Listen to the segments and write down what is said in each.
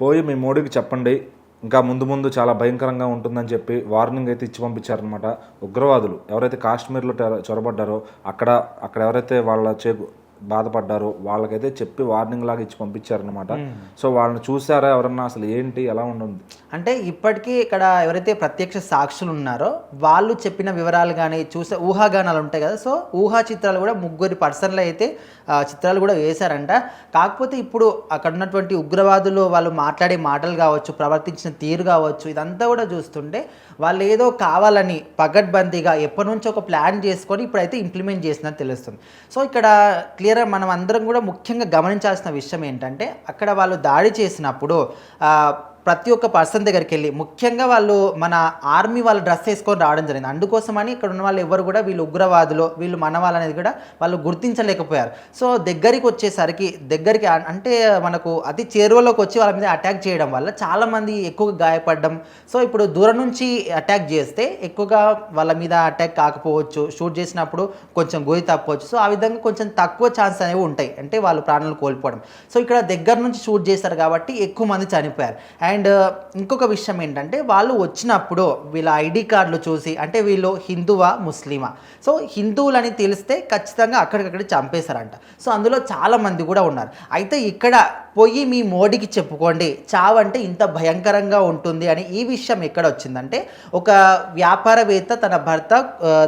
పోయి మీ మోడీకి చెప్పండి, ఇంకా ముందు ముందు చాలా భయంకరంగా ఉంటుందని చెప్పి వార్నింగ్ అయితే ఇచ్చి పంపించారనమాట. ఉగ్రవాదులు ఎవరైతే కాశ్మీర్లో చొరబడ్డారో అక్కడ ఎవరైతే వాళ్ళ బాధపడ్డారో వాళ్ళకైతే చెప్పి వార్నింగ్ లాగా ఇచ్చి పంపించారనమాట. సో వాళ్ళని చూసారా ఎవరన్నా, అసలు ఏంటి ఎలా ఉంటుంది అంటే ఇప్పటికీ ఇక్కడ ఎవరైతే ప్రత్యక్ష సాక్షులు ఉన్నారో వాళ్ళు చెప్పిన వివరాలు కానీ చూసే ఊహాగానాలు ఉంటాయి కదా. సో ఊహా చిత్రాలు కూడా ముగ్గురు పర్సన్లు అయితే చిత్రాలు కూడా వేశారంట. కాకపోతే ఇప్పుడు అక్కడ ఉన్నటువంటి ఉగ్రవాదులు వాళ్ళు మాట్లాడే మాటలు కావచ్చు, ప్రవర్తించిన తీరు కావచ్చు, ఇదంతా కూడా చూస్తుంటే వాళ్ళు ఏదో కావాలని పగడ్బందీగా ఎప్పటి నుంచో ఒక ప్లాన్ చేసుకొని ఇప్పుడైతే ఇంప్లిమెంట్ చేసినట్టు తెలుస్తుంది. సో ఇక్కడ క్లియర్గా మనం అందరం కూడా ముఖ్యంగా గమనించాల్సిన విషయం ఏంటంటే, అక్కడ వాళ్ళు దాడి చేసినప్పుడు ప్రతి ఒక్క పర్సన్ దగ్గరికి వెళ్ళి ముఖ్యంగా వాళ్ళు మన ఆర్మీ వాళ్ళ డ్రెస్ వేసుకొని రావడం జరిగింది. అందుకోసమని ఇక్కడ ఉన్న వాళ్ళు ఎవరు కూడా వీళ్ళు ఉగ్రవాదులు, వీళ్ళు మన వాళ్ళు అనేది కూడా వాళ్ళు గుర్తించలేకపోయారు. సో దగ్గరికి అంటే మనకు అతి చేరువలోకి వచ్చి వాళ్ళ మీద అటాక్ చేయడం వల్ల చాలామంది ఎక్కువగా గాయపడడం. సో ఇప్పుడు దూరం నుంచి అటాక్ చేస్తే ఎక్కువగా వాళ్ళ మీద అటాక్ కాకపోవచ్చు, షూట్ చేసినప్పుడు కొంచెం గురి తప్పవచ్చు. సో ఆ విధంగా కొంచెం తక్కువ ఛాన్స్ అనేవి ఉంటాయి, అంటే వాళ్ళు ప్రాణాలు కోల్పోవడం. సో ఇక్కడ దగ్గర నుంచి షూట్ చేశారు కాబట్టి ఎక్కువ మంది చనిపోయారు. అండ్ ఇంకొక విషయం ఏంటంటే, వాళ్ళు వచ్చినప్పుడు వీళ్ళ ఐడి కార్డులు చూసి అంటే వీళ్ళు హిందువా ముస్లిమా, సో హిందువులని తెలిస్తే ఖచ్చితంగా అక్కడికక్కడ చంపేశారంట. సో అందులో చాలామంది కూడా ఉన్నారు. అయితే ఇక్కడ పోయి మీ మోడీకి చెప్పుకోండి చావు అంటే ఇంత భయంకరంగా ఉంటుంది అని ఈ విషయం ఎక్కడ వచ్చిందంటే, ఒక వ్యాపారవేత్త, తన భర్త,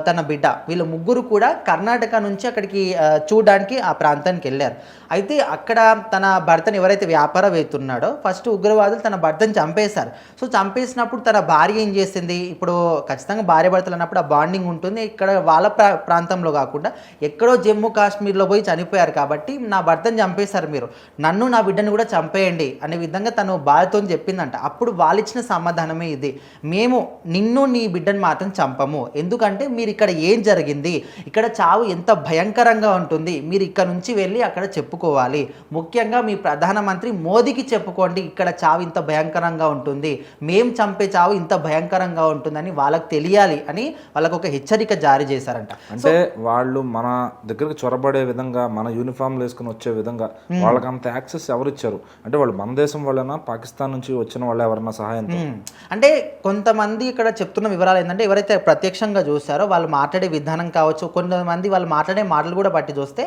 తన బిడ్డ, వీళ్ళు ముగ్గురు కూడా కర్ణాటక నుంచి అక్కడికి చూడడానికి ఆ ప్రాంతానికి వెళ్ళారు. అయితే అక్కడ తన భర్తను ఎవరైతే వ్యాపారవేత్త ఉన్నాడో ఫస్ట్ ఉగ్రవాదులు తన భర్తను చంపేశారు. సో చంపేసినప్పుడు తన భార్య ఏం చేసింది, ఇప్పుడు ఖచ్చితంగా భార్య భర్తలు అన్నప్పుడు ఆ బాండింగ్ ఉంటుంది. ఇక్కడ వాళ్ళ ప్రాంతంలో కాకుండా ఎక్కడో జమ్మూ కాశ్మీర్లో పోయి చనిపోయారు కాబట్టి నా భర్తను చంపేశారు, మీరు నన్ను నా బిడ్డను కూడా చంపేయండి అనే విధంగా తను బాధతో చెప్పిందంట. అప్పుడు వాళ్ళు ఇచ్చిన సమాధానమే ఇది, మేము నిన్ను నీ బిడ్డను మాత్రం చంపము, ఎందుకంటే మీరు ఇక్కడ ఏం జరిగింది, ఇక్కడ చావు ఎంత భయంకరంగా ఉంటుంది, మీరు ఇక్కడ నుంచి వెళ్ళి అక్కడ చెప్పుకోవాలి, ముఖ్యంగా మీ ప్రధానమంత్రి మోదీకి చెప్పుకోండి ఇక్కడ చావు ఇంత భయంకరంగా ఉంటుంది, మేము చంపే చావు ఇంత భయంకరంగా ఉంటుందని వాళ్ళకి తెలియాలి అని వాళ్ళకు ఒక హెచ్చరిక జారీ చేశారంట. అంటే వాళ్ళు మన దగ్గరకు చొరబడే విధంగా, మన యూనిఫామ్లు వేసుకుని వచ్చే విధంగా వాళ్ళకి అంత యాక్సెస్ ఎవరు ఇచ్చారు? అంటే వాళ్ళు మన దేశం వాళ్ళైనా, పాకిస్తాన్ నుంచి వచ్చిన వాళ్ళు ఎవరన్నా సహాయం? అంటే కొంతమంది ఇక్కడ చెప్తున్న వివరాలు ఏంటంటే, ఎవరైతే ప్రత్యక్షంగా చూస్తారో వాళ్ళు మాట్లాడే విధానం కావచ్చు, కొంతమంది వాళ్ళు మాట్లాడే మాటలు కూడా బట్టి చూస్తే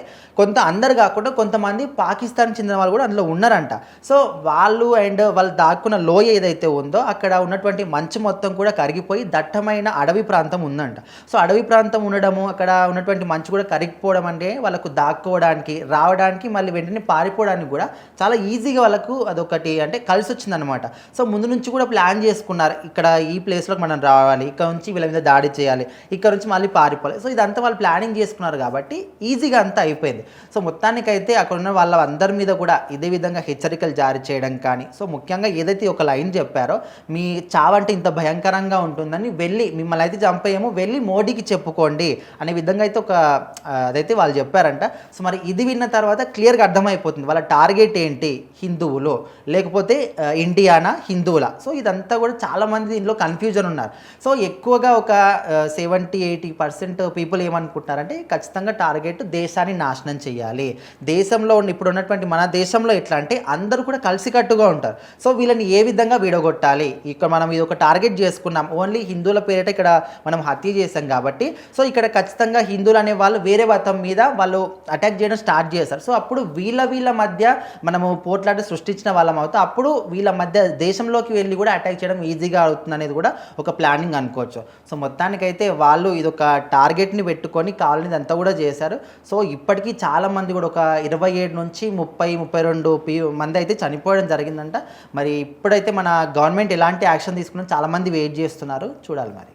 అందరు కాకుండా కొంతమంది పాకిస్తాన్ చెందిన వాళ్ళు కూడా అందులో ఉన్నారంట. సో వాళ్ళు అండ్ వాళ్ళు దాక్కున్న లోయ ఏదైతే ఉందో అక్కడ ఉన్నటువంటి మంచు మొత్తం కూడా కరిగిపోయి దట్టమైన అడవి ప్రాంతం ఉందంట. సో అడవి ప్రాంతం ఉండడము, అక్కడ ఉన్నటువంటి మంచు కూడా కరిగిపోవడం అంటే వాళ్ళకు దాక్కోవడానికి, రావడానికి, మళ్ళీ వెంటనే పారిపోవడానికి కూడా చాలా ఈజీగా వాళ్ళకు అదొకటి అంటే కలిసి వచ్చిందనమాట. సో ముందు నుంచి కూడా ప్లాన్ చేసుకున్నారు, ఇక్కడ ఈ ప్లేస్లోకి మనం రావాలి, ఇక్కడ నుంచి వీళ్ళ మీద దాడి చేయాలి, ఇక్కడ నుంచి మళ్ళీ పారిపోవాలి. సో ఇదంతా వాళ్ళు ప్లానింగ్ చేసుకున్నారు కాబట్టి ఈజీగా అంతా అయిపోయింది. సో మొత్తానికైతే అక్కడ ఉన్న వాళ్ళ అందరి మీద కూడా ఇదే విధంగా హెచ్చరికలు జారీ చేయడం కానీ, సో ముఖ్యంగా ఏదైతే ఒక లైన్ చెప్పారో, మీ చావంటే ఇంత భయంకరంగా ఉంటుందని, వెళ్ళి మిమ్మల్ని అయితే చంపేయేమో, వెళ్ళి మోడీకి చెప్పుకోండి అనే విధంగా అయితే అదైతే వాళ్ళు చెప్పారంట. సో మరి ఇది విన్న తర్వాత క్లియర్గా అర్థమైపోతుంది వాళ్ళ టార్గెట్ ఏంటి, హిందువులు లేకపోతే ఇండియానా, హిందువులా. సో ఇదంతా కూడా చాలామంది దీనిలో కన్ఫ్యూజన్ ఉన్నారు. సో ఎక్కువగా ఒక 70-80% పీపుల్ ఏమనుకుంటున్నారంటే, ఖచ్చితంగా టార్గెట్ దేశాన్ని నాశనం చేయాలి. దేశంలో ఇప్పుడు ఉన్నటువంటి మన దేశంలో ఎట్లా అంటే అందరూ కూడా కలిసికట్టుగా ఉంటారు. సో వీళ్ళని ఏ విధంగా విడగొట్టాలి, ఇక్కడ మనం ఇది ఒక టార్గెట్ చేసుకున్నాం, ఓన్లీ హిందువుల పేరిట ఇక్కడ మనం హత్య చేసాం కాబట్టి, సో ఇక్కడ ఖచ్చితంగా హిందువులు అనే వాళ్ళు వేరే మతం మీద వాళ్ళు అటాక్ చేయడం స్టార్ట్ చేస్తారు. సో అప్పుడు వీళ్ళ మధ్య మనము పోట్లాట సృష్టించిన వాళ్ళం అవుతాం. అప్పుడు వీళ్ళ మధ్య దేశంలోకి వెళ్ళి కూడా అటాక్ చేయడం ఈజీగా అవుతుంది అనేది కూడా ఒక ప్లానింగ్ అనుకోవచ్చు. సో మొత్తానికైతే వాళ్ళు ఇది ఒక టార్గెట్ని పెట్టుకొని కాలనీ అంతా కూడా చేశారు. సో ఇప్పటికీ చాలామంది కూడా ఒక 27 నుంచి 30-32 మంది అయితే చనిపోవడం జరిగిందంట. మరి ఇప్పుడైతే మన గవర్నమెంట్ ఎలాంటి యాక్షన్ తీసుకున్నా చాలామంది వెయిట్ చేస్తున్నారు, చూడాలి మరి.